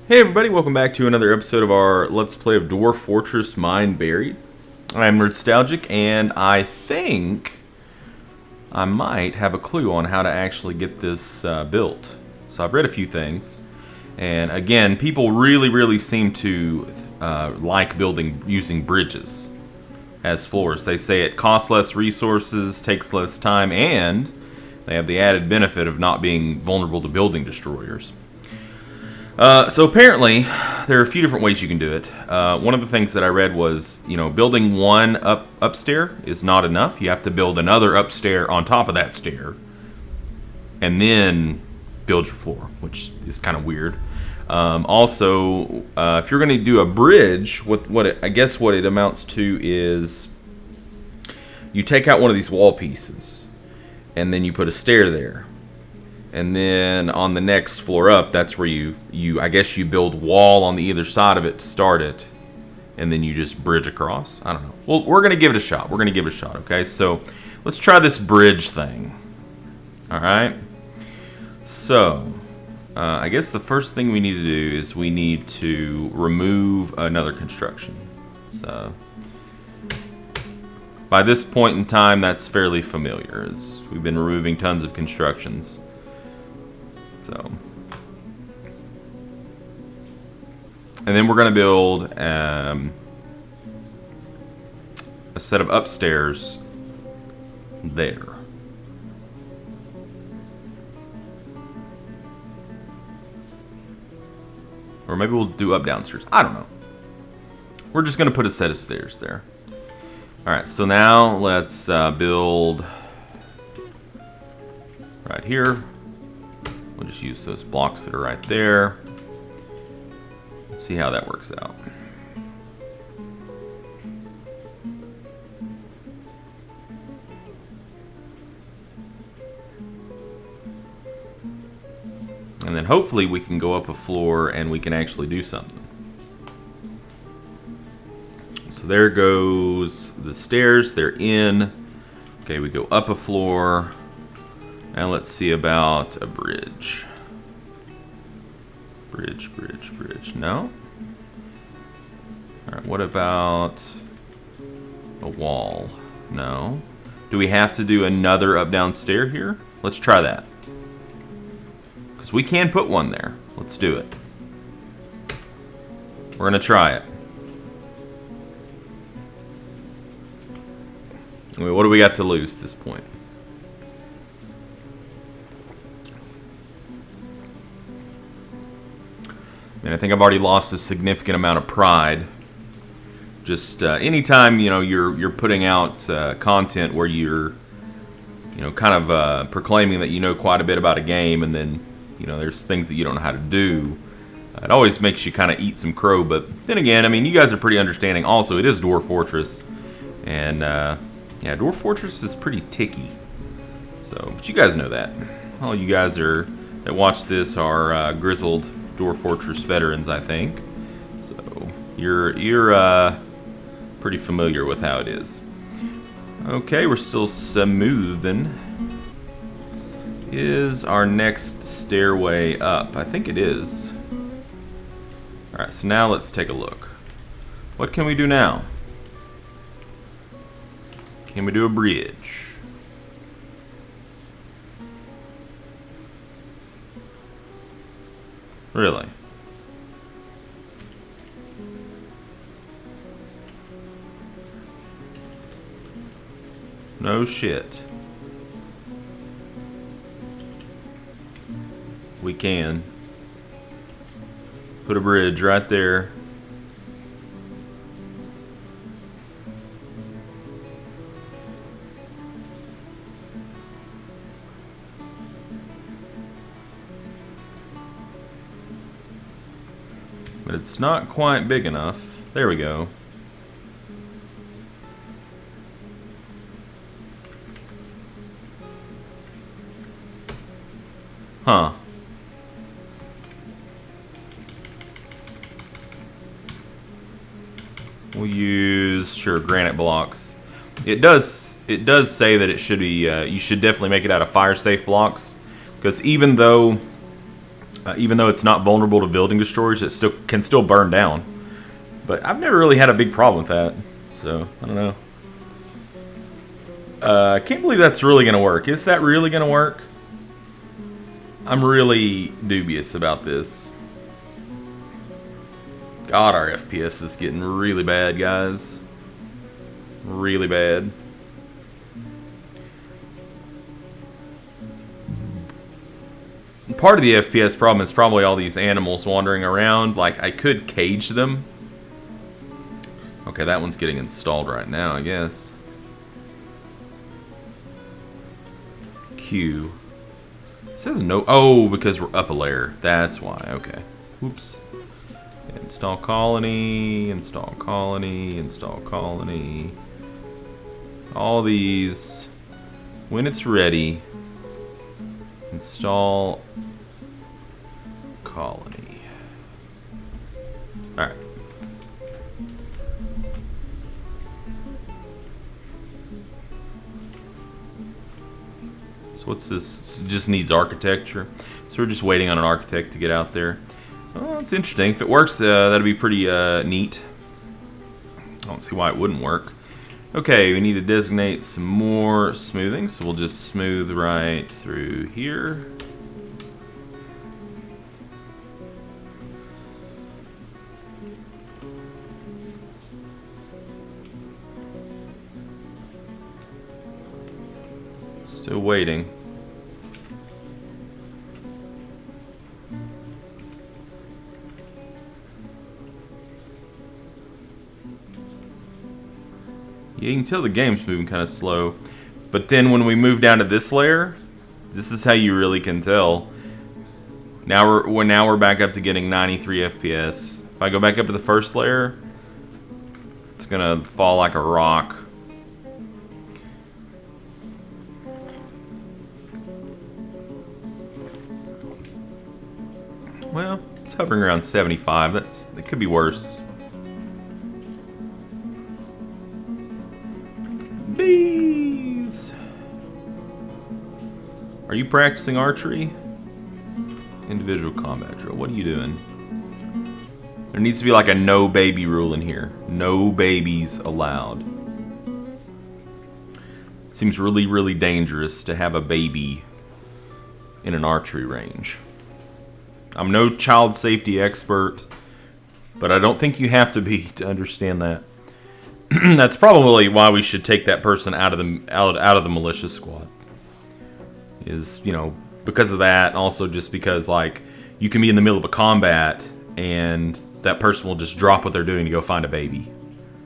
Hey everybody, welcome back to another episode of our Let's Play of Dwarf Fortress Mineburied. I'm Nerdstalgic, and I think I might have a clue on how to actually get this built. So I've read a few things, and again, people really seem to like using bridges as floors. They say it costs less resources, takes less time, and they have the added benefit of not being vulnerable to building destroyers. So apparently, there are a few different ways you can do it. One of the things that I read was, building one upstair is not enough. You have to build another upstair on top of that stair, and then build your floor, which is kind of weird. Also, if you're going to do a bridge, I guess what it amounts to is you take out one of these wall pieces, and then you put a stair there. And then on the next floor up, that's where you I guess you build wall on the either side of it to start it, and then you just bridge across. I don't know. Well, we're gonna give it a shot. Okay, so let's try this bridge thing. All right. So I guess the first thing we need to do is we need to remove another construction. So by this point in time, that's fairly familiar, as we've been removing tons of constructions. So, and then we're going to build a set of upstairs there. Or maybe we'll do up downstairs. I don't know. We're just going to put a set of stairs there. Alright, so now let's build right here. We'll just use those blocks that are right there. See how that works out. And then hopefully we can go up a floor and we can actually do something. So there goes the stairs. They're in. Okay, we go up a floor. And let's see about a bridge. Bridge. No? Alright, what about a wall? No. Do we have to do another up-down stair here? Let's try that. Because we can put one there. Let's do it. We're going to try it. I mean, what do we got to lose at this point? And I think I've already lost a significant amount of pride. Just anytime you're putting out content where you're kind of proclaiming that you know quite a bit about a game, and then there's things that you don't know how to do. It always makes you kind of eat some crow. But then again, I mean, you guys are pretty understanding. Also, it is Dwarf Fortress, and yeah, Dwarf Fortress is pretty ticky. So, but you guys know that. All you guys that watch this are grizzled Dwarf Fortress veterans, I think. So you're pretty familiar with how it is. Okay, we're still smoothing. Is our next stairway up? I think it is. Alright, so now let's take a look. What can we do now? Can we do a bridge? Really? No shit. We can. Put a bridge right there. But it's not quite big enough. There we go. Huh. We'll use, sure, granite blocks. It does say that it should be, you should definitely make it out of fire safe blocks, because even though Even though it's not vulnerable to building destroyers, it can still burn down. But I've never really had a big problem with that. So, I don't know. I can't believe that's really going to work. Is that really going to work? I'm really dubious about this. God, our FPS is getting really bad, guys. Really bad. Part of the FPS problem is probably all these animals wandering around. Like, I could cage them. Okay, that one's getting installed right now, I guess. Q. It says no. Oh, because we're up a layer. That's why. Okay. Oops. Install colony, install colony, install colony. All these. When it's ready, install colony. Alright. So what's this? It just needs architecture. So we're just waiting on an architect to get out there. Oh, it's interesting. If it works, that'd be pretty neat. I don't see why it wouldn't work. Okay, we need to designate some more smoothing, so we'll just smooth right through here. Still waiting. Yeah, you can tell the game's moving kind of slow. But then when we move down to this layer, this is how you really can tell. Now we're back up to getting 93 FPS. If I go back up to the first layer, it's gonna fall like a rock. Well, it's hovering around 75. It could be worse. Bees. Are you practicing archery? Individual combat drill. What are you doing? There needs to be like a no baby rule in here. No babies allowed. It seems really, really dangerous to have a baby in an archery range. I'm no child safety expert, but I don't think you have to be to understand that. That's probably why we should take that person out of the militia squad. Is, you know, because of that, also just because like you can be in the middle of a combat and that person will just drop what they're doing to go find a baby.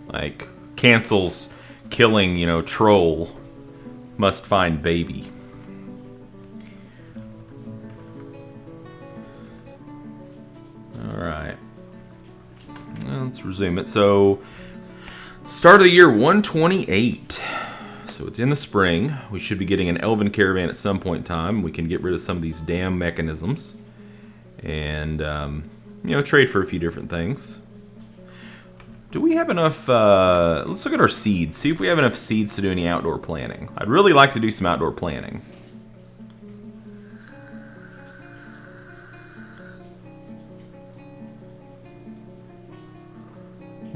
Like cancels killing, you know, troll, must find baby. Alright. Let's resume it. So, start of the year 128. So it's in the spring. We should be getting an elven caravan at some point in time. We can get rid of some of these damn mechanisms. And, you know, trade for a few different things. Do we have enough, let's look at our seeds. See if we have enough seeds to do any outdoor planning. I'd really like to do some outdoor planning.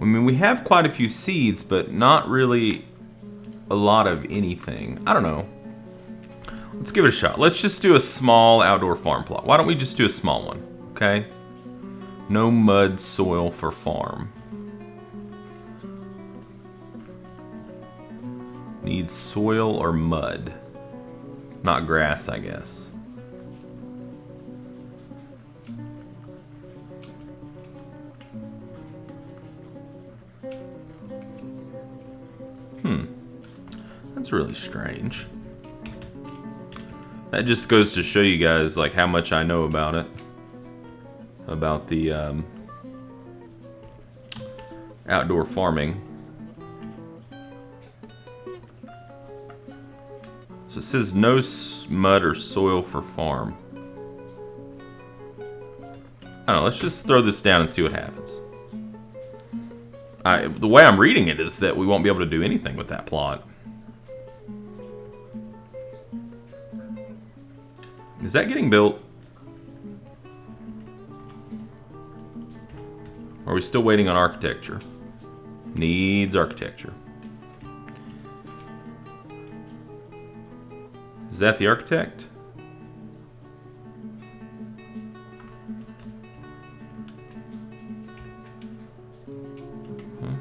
I mean, we have quite a few seeds, but not really a lot of anything. I don't know. Let's give it a shot. Let's just do a small outdoor farm plot. Why don't we just do a small one, okay? No mud soil for farm. Needs soil or mud. Not grass, I guess. That's really strange. That just goes to show you guys like how much I know about it. About the outdoor farming. So it says no mud or soil for farm. I don't know, let's just throw this down and see what happens. The way I'm reading it is that we won't be able to do anything with that plot. Is that getting built? Or are we still waiting on architecture? Needs architecture. Is that the architect?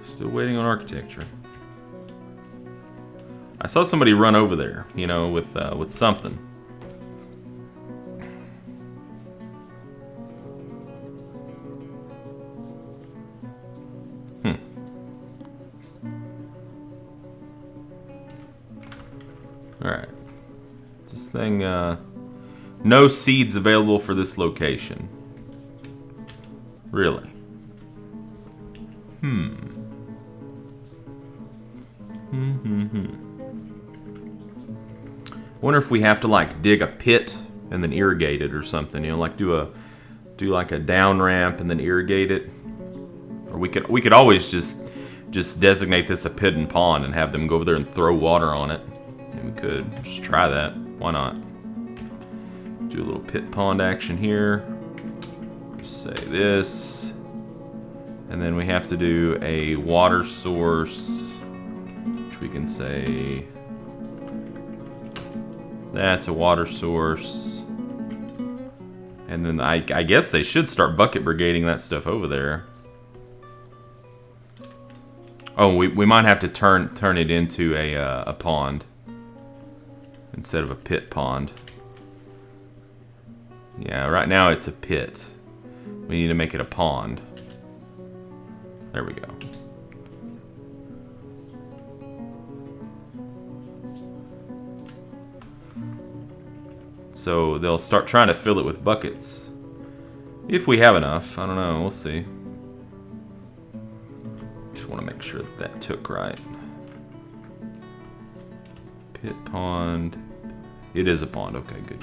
Still waiting on architecture. I saw somebody run over there, you know, with something. Alright. This thing, no seeds available for this location. Really? Wonder if we have to like dig a pit and then irrigate it or something, you know, like do like a down ramp and then irrigate it. Or we could always just designate this a pit and pond and have them go over there and throw water on it. And we could just try that. Why not? Do a little pit pond action here. Say this. And then we have to do a water source, which we can say that's a water source. And then I guess they should start bucket brigading that stuff over there. Oh, we might have to turn it into a pond instead of a pit pond. Yeah, right now it's a pit. We need to make it a pond. There we go. So they'll start trying to fill it with buckets. If we have enough. I don't know. We'll see. Just want to make sure that took right. Pit pond. It is a pond. Okay, good.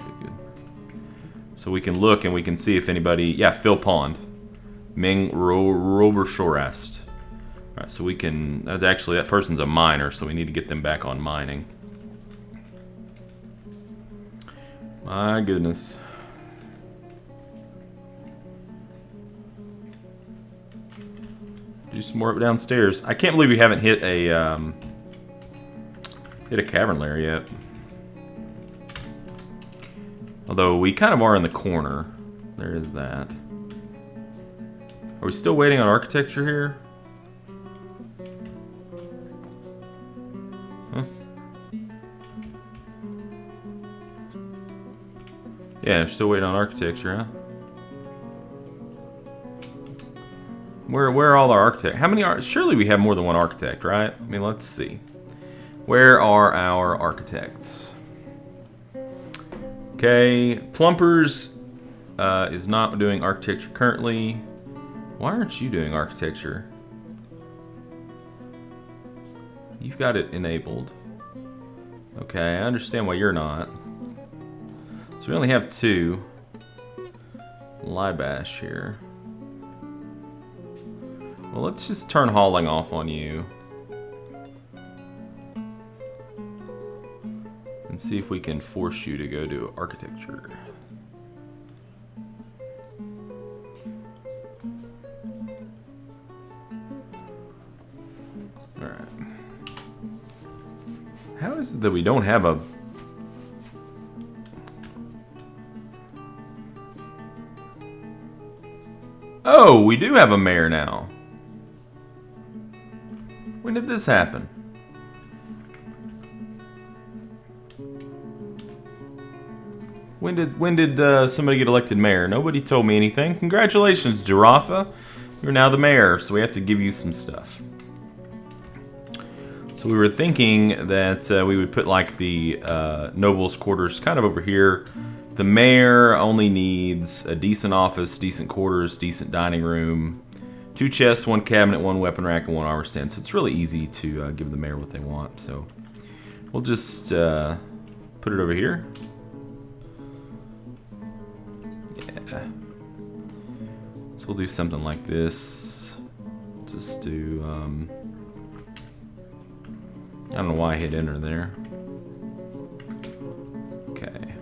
So we can look and we can see if anybody... Yeah, fill pond. Ming Robershorest. Alright, so we can... Actually, that person's a miner, so we need to get them back on mining. My goodness. Do some more up downstairs. I can't believe we haven't hit a cavern lair yet. Although we kind of are in the corner. There is that. Are we still waiting on architecture here? Huh? Yeah, we're still waiting on architecture, huh? Where are all our architects? How many are? Surely we have more than one architect, right? I mean, let's see. Where are our architects? Okay, Plumpers is not doing architecture currently. Why aren't you doing architecture? You've got it enabled. Okay, I understand why you're not. So we only have two. Libash here. Well, let's just turn hauling off on you. And see if we can force you to go to architecture. Alright. How is it that we don't have a... Oh, we do have a mayor now. When did this happen? When did somebody get elected mayor? Nobody told me anything. Congratulations, Giraffa. You're now the mayor, so we have to give you some stuff. So we were thinking that we would put like the nobles' quarters kind of over here. The mayor only needs a decent office, decent quarters, decent dining room, 2 chests, 1 cabinet, 1 weapon rack, and 1 armor stand. So it's really easy to give the mayor what they want. So we'll just put it over here. Yeah. So we'll do something like this. Just do, I don't know why I hit enter there. Okay.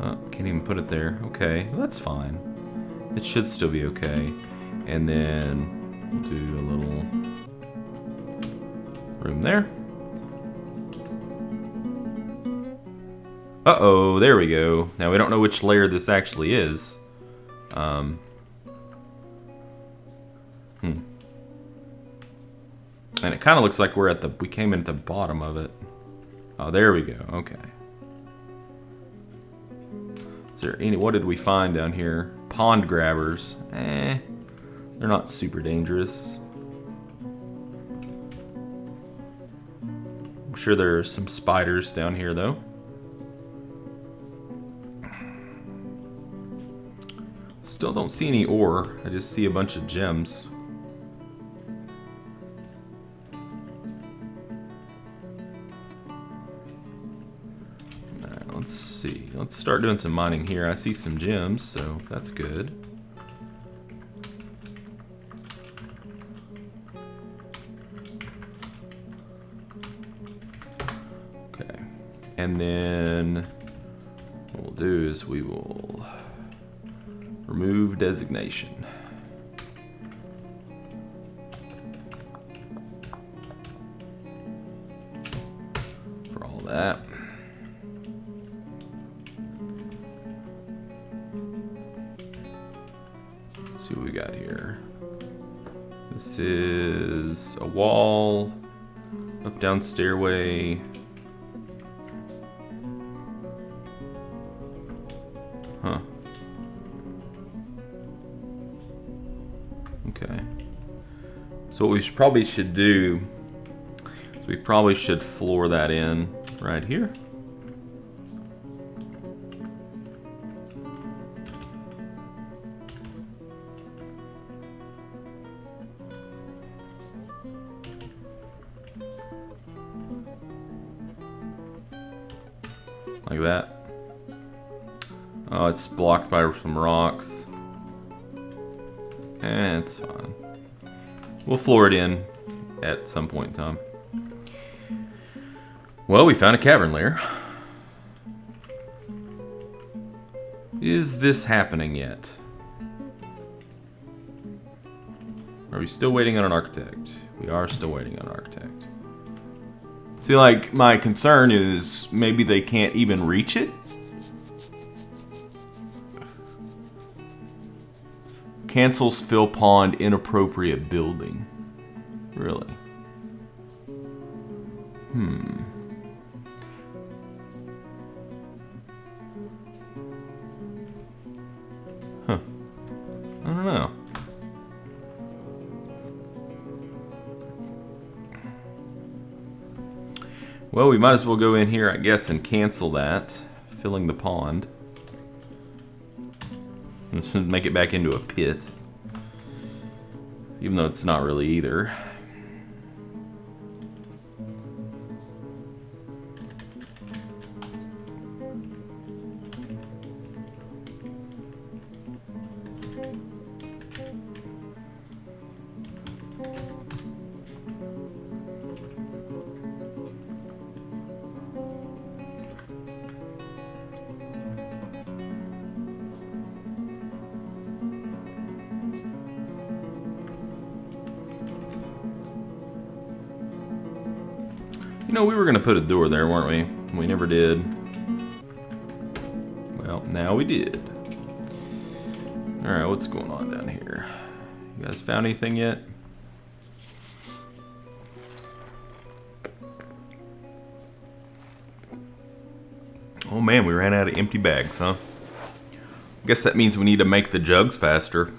Oh, can't even put it there. Okay, well, that's fine. It should still be okay. And then we'll do a little room there. Uh-oh, there we go. Now we don't know which layer this actually is. And it kind of looks like we came in at the bottom of it. Oh, there we go. Okay. Is there what did we find down here? Pond grabbers. They're not super dangerous. I'm sure there are some spiders down here, though. Still don't see any ore. I just see a bunch of gems. Alright, let's see. Let's start doing some mining here. I see some gems, so that's good. Okay. And then what we'll do is we will remove designation. For all that. Let's see what we got here. This is a wall, up down stairway. Huh. Okay. So what we probably should do is we probably should floor that in right here. Like that. Oh, it's blocked by some rocks. It's fine. We'll floor it in at some point in time. Well, we found a cavern layer. Is this happening yet? Are we still waiting on an architect? We are still waiting on an architect. See, like, my concern is maybe they can't even reach it? Cancels fill pond inappropriate building. Really? Huh. I don't know. Well, we might as well go in here, I guess, and cancel that. Filling the pond. Let's make it back into a pit. Even though it's not really either. You know, we were going to put a door there, weren't we? We never did. Well, now we did. Alright, what's going on down here? You guys found anything yet? Oh man, we ran out of empty bags, huh? I guess that means we need to make the jugs faster.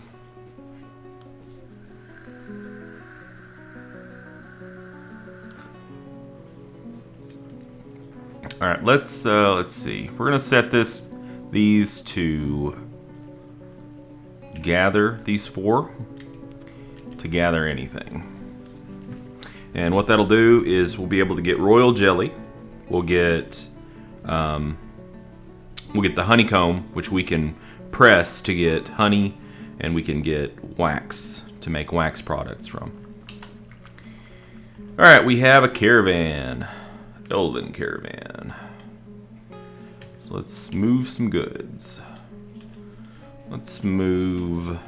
All right, let's see. We're gonna set these to gather these four to gather anything. And what that'll do is we'll be able to get royal jelly. We'll get the honeycomb, which we can press to get honey, and we can get wax to make wax products from. All right, we have a caravan. Elven caravan. Let's So let's move some goods. Let's move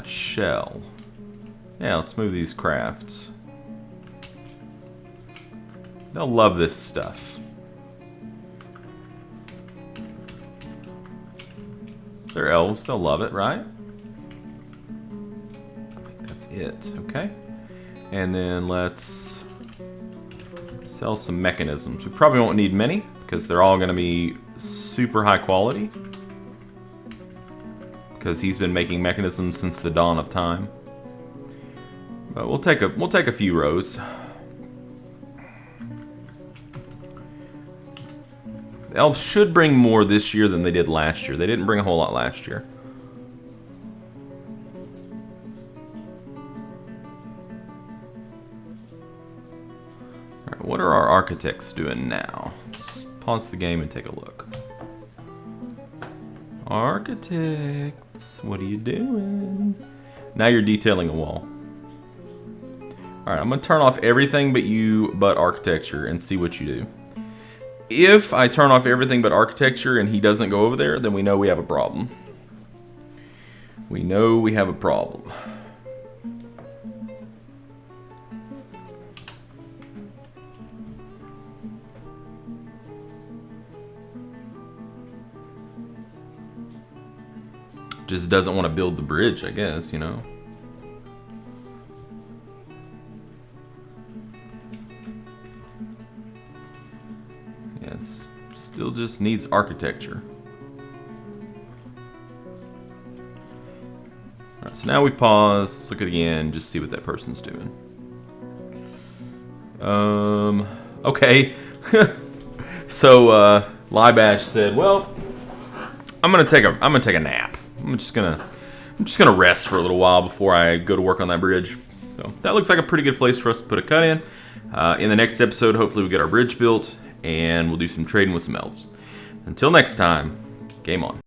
shell. Yeah, let's move these crafts. They'll love this stuff. They're elves, they'll love it, right? I think that's it, okay. And then let's sell some mechanisms. We probably won't need many because they're all going to be super high quality. Because he's been making mechanisms since the dawn of time. But we'll take a few rows. The elves should bring more this year than they did last year. They didn't bring a whole lot last year. Alright, what are our architects doing now? Let's pause the game and take a look. Architects, what are you doing? Now you're detailing a wall. Alright, I'm going to turn off everything but architecture and see what you do. If I turn off everything but architecture and he doesn't go over there, then we know we have a problem. We know we have a problem. Just doesn't want to build the bridge, I guess, you know. Yeah, it still just needs architecture. Alright, so now we pause, let's look at it again, just see what that person's doing. Okay. So, Liebash said, well, I'm gonna take a nap. I'm just gonna rest for a little while before I go to work on that bridge. So that looks like a pretty good place for us to put a cut in. In the next episode, hopefully we'll get our bridge built and we'll do some trading with some elves. Until next time, game on.